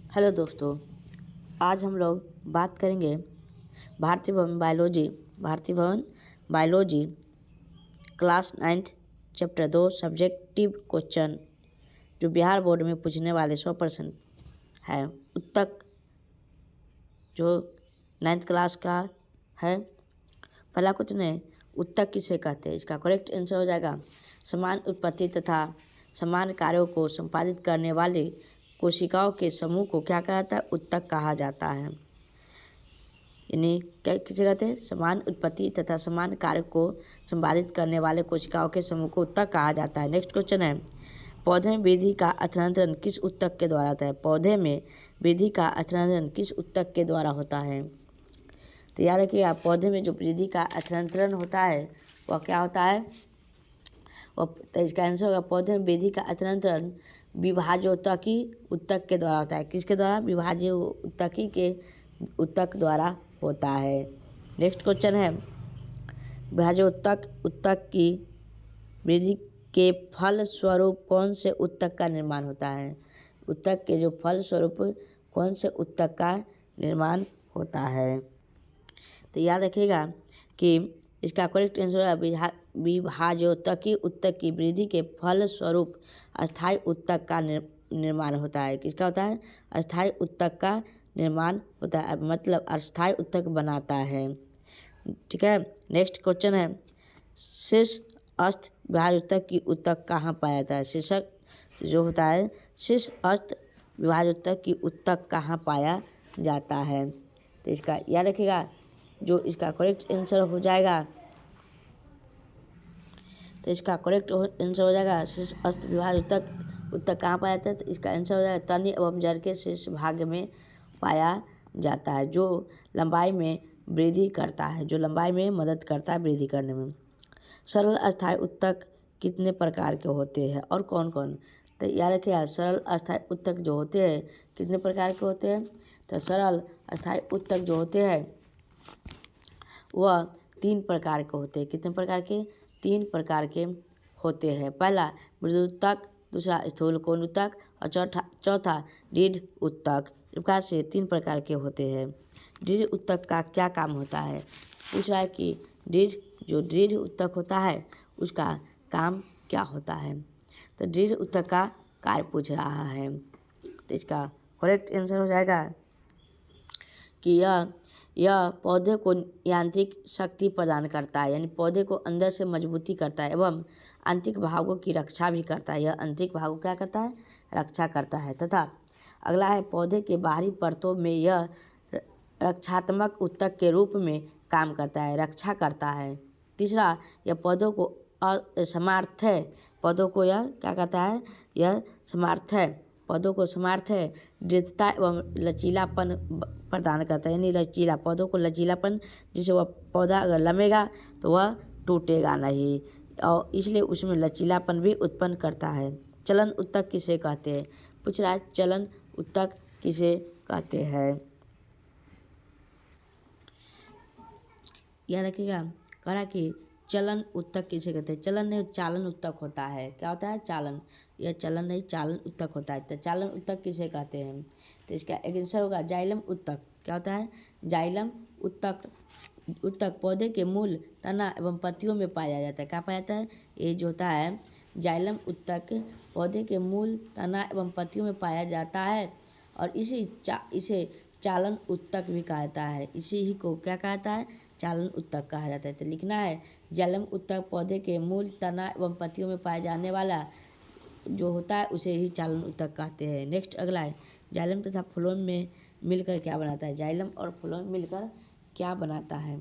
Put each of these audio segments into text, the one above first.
Hello दोस्तों, आज हम लोग बात करेंगे भारतीय भवन biology class 9th chapter 2 subjective question जो बिहार बोर्ड में पूछने वाले 100% है। उत्तक जो 9th क्लास का है। पहला क्वेश्चन है, उत्तक किसे कहते हैं। इसका करेक्ट आंसर हो जाएगा समान उत्पत्ति तथा समान कार्यों को संपादित करने वाले कोशिकाओं के समूह को क्या कहा जाता है, उत्तक कहा जाता है। यानी क्या किसे कहते हैं, समान उत्पत्ति तथा समान कार्य को संपादित करने वाले कोशिकाओं के समूह को उत्तक कहा जाता है। नेक्स्ट क्वेश्चन है, पौधे में वृद्धि का स्थानांतरण किस उत्तक के द्वारा होता है। पौधे में वृद्धि का स्थानांतरण किस उत्तक के द्वारा होता है। तो याद रखिएगा, पौधे में जो वृद्धि का स्थानांतरण होता है वह क्या होता है, तो इसका आंसर होगा पौधे में वृद्धि का स्थानांतरण विभाज्योत्तकी उत्तक के द्वारा होता है। किसके द्वारा, विभाज्योत्तकी के उत्तक द्वारा होता है। नेक्स्ट क्वेश्चन है, विभाज्योत्तक उत्तक की वृद्धि के फल स्वरूप कौन से उत्तक का निर्माण होता है। उत्तक के जो फल स्वरूप कौन से उत्तक का निर्माण होता है। तो याद रखिएगा कि इसका करेक्ट आंसर है विभाज्योत्तकी उत्तक की वृद्धि के फल स्वरूप अस्थायी उत्तक का निर्माण होता है। किसका होता है, अस्थायी उत्तक का निर्माण होता है, मतलब अस्थायी उत्तक बनाता है। ठीक है। नेक्स्ट क्वेश्चन है, शीर्ष अस्थ विभाज्योत्तक की उत्तक कहाँ पाया जाता है। शीर्षक जो होता है, शीर्ष अस्थ विभाज्योत्तक की उत्तक कहाँ पाया जाता है। तो इसका याद रखिएगा, जो इसका करेक्ट आंसर हो जाएगा, तो इसका करेक्ट आंसर हो जाएगा शीर्ष अस्थ विभाज्योत्तक उत्तक कहाँ पाया जाता है। तो इसका आंसर हो जाएगा तनि एवं जड़ के शीर्ष भाग में पाया जाता है, जो लंबाई में वृद्धि करता है, जो लंबाई में मदद करता है वृद्धि करने में। सरल अस्थायी उत्तक कितने प्रकार के होते हैं और कौन कौन। तो याद रखिए, सरल अस्थायी उत्तक जो होते हैं कितने प्रकार के होते हैं। तो सरल अस्थायी उत्तक जो होते हैं वह 3 प्रकार के होते हैं। कितने प्रकार के, 3 प्रकार के होते हैं। पहला मृदुत्तक, दूसरा स्थूल कोण उत्तक और चौथा दृढ़ उत्तक। इस प्रकार से 3 प्रकार के होते हैं। दृढ़ उत्तक का क्या काम होता है। पूछ रहा है कि दृढ़ उत्तक होता है उसका काम क्या होता है। तो दृढ़ उत्तक का कार्य पूछ रहा है। तो इसका करेक्ट आंसर हो जाएगा कि यह पौधे को यांत्रिक शक्ति प्रदान करता है, यानी पौधे को अंदर से मजबूती करता है एवं आंतरिक भागों की रक्षा भी करता है। यह आंतरिक भागों क्या करता है, रक्षा करता है। तथा अगला है, पौधे के बाहरी परतों में यह रक्षात्मक उत्तक के रूप में काम करता है, रक्षा करता है। तीसरा, यह पौधों को सामर्थ्य, पौधों को यह क्या करता है, यह सामर्थ्य, पौधों को सामर्थ्य दृढ़ता एवं लचीलापन प्रदान करता है, यानी लचीला, पौधों को लचीलापन, जिससे वह पौधा अगर लमेगा तो वह टूटेगा नहीं, और इसलिए उसमें लचीलापन भी उत्पन्न करता है। चलन उत्तक किसे कहते हैं। पूछ रहा है, चलन उत्तक किसे कहते हैं। याद रखिएगा, कह रहा कि चलन उत्तक किसे कहते हैं। चलन नहीं, चालन उत्तक होता है। क्या होता है, चालन। यह चलन नहीं, चालन उत्तक होता है। तो चालन उत्तक किसे कहते हैं। तो इसका आंसर होगा जाइलम उत्तक। क्या होता है, जाइलम उत्तक पौधे के मूल, तना एवं पत्तियों में पाया जाता है। क्या पाया जाता है, ये जो होता है जाइलम उत्तक पौधे के मूल, तना एवं पत्तियों में पाया जाता है, और इसे चालन उत्तक भी कहा जाता है। इसी ही को क्या कहा जाता है, चालन उत्तक कहा जाता है। तो लिखना है, जाइलम उत्तक पौधे के मूल, तना एवं पत्तियों में पाया जाने वाला जो होता है उसे ही चालन उत्तक कहते हैं। नेक्स्ट अगला है, जाइलम तथा फ्लोएम में मिलकर क्या बनाता है। जाइलम और फ्लोएम मिलकर क्या बनाता है,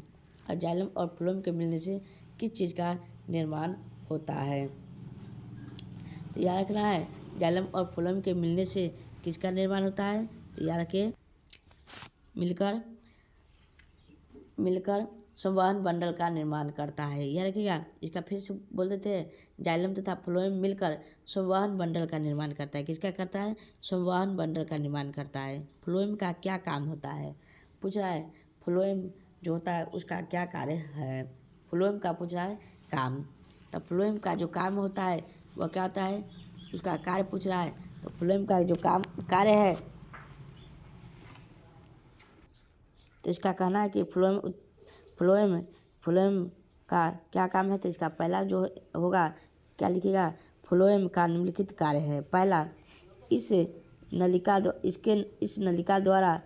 और जाइलम और फ्लोएम के मिलने से किस चीज़ का निर्माण होता है। तो याद रखना है, जाइलम और फ्लोएम के मिलने से किसका निर्माण होता है। तो याद रखिए, मिलकर संवहन बंडल का निर्माण करता है। यह रखिएगा, इसका फिर से बोल देते हैं, जाइलम तथा फ्लोएम मिलकर संवहन बंडल का निर्माण करता है। किसका करता है, संवहन बंडल का निर्माण करता है। फ्लोएम का क्या काम होता है। पूछ रहा है, फ्लोएम जो होता है उसका क्या कार्य है। फ्लोएम का पूछ रहा है काम। तो फ्लोएम का जो काम होता है वह क्या होता है, उसका कार्य पूछ रहा है। तो फ्लोएम का जो कार्य है तो इसका कहना है कि फ्लोएम का क्या काम है। तो इसका पहला जो होगा क्या लिखिएगा, फ्लोएम का निम्नलिखित कार्य है। पहला, इस नलिका द्वारा,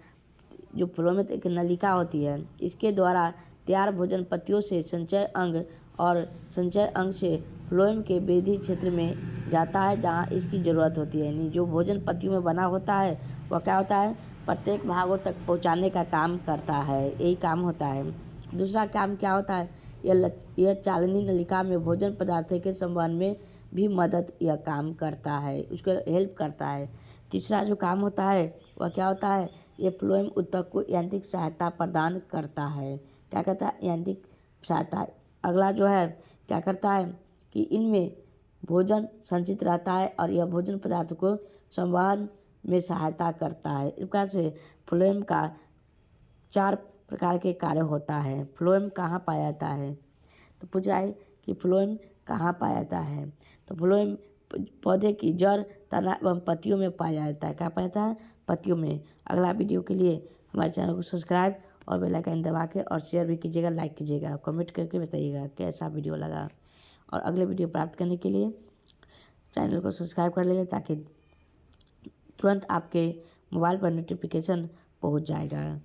जो फ्लोएम एक नलिका होती है, इसके द्वारा तैयार भोजन पत्तियों से संचय अंग और संचय अंग से फ्लोएम के बेधी क्षेत्र में जाता है जहाँ इसकी ज़रूरत होती है। यानी जो भोजन पत्तियों में बना होता है वह क्या होता है, प्रत्येक भागों तक पहुँचाने का काम करता है, यही काम होता है। दूसरा काम क्या होता है, यह चालनी नलिका में भोजन पदार्थों के संवहन में भी मदद यह काम करता है, उसको हेल्प करता है। तीसरा जो काम होता है वह क्या होता है, ये फ्लोएम ऊतक को यांत्रिक सहायता प्रदान करता है। क्या कहता है, यांत्रिक सहायता। अगला जो है क्या करता है कि इनमें भोजन संचित रहता है और यह भोजन पदार्थ को संवहन में सहायता करता है। इस प्रकार से फ्लोएम का 4 प्रकार के कार्य होता है। फ्लोएम कहाँ पाया जाता है, तो पूछ रहा है कि फ्लोएम कहाँ पाया जाता है। तो फ्लोएम पौधे की जड़, तना एवं पत्तियों में पाया जाता है। क्या पाया जाता है, पत्तियों में। अगला वीडियो के लिए हमारे चैनल को सब्सक्राइब और बेल आइकन दबा के और शेयर भी कीजिएगा, लाइक कीजिएगा, कमेंट करके बताइएगा कैसा वीडियो लगा। और अगले वीडियो प्राप्त करने के लिए चैनल को सब्सक्राइब कर लीजिए ताकि तुरंत आपके मोबाइल पर नोटिफिकेशन पहुंच जाएगा।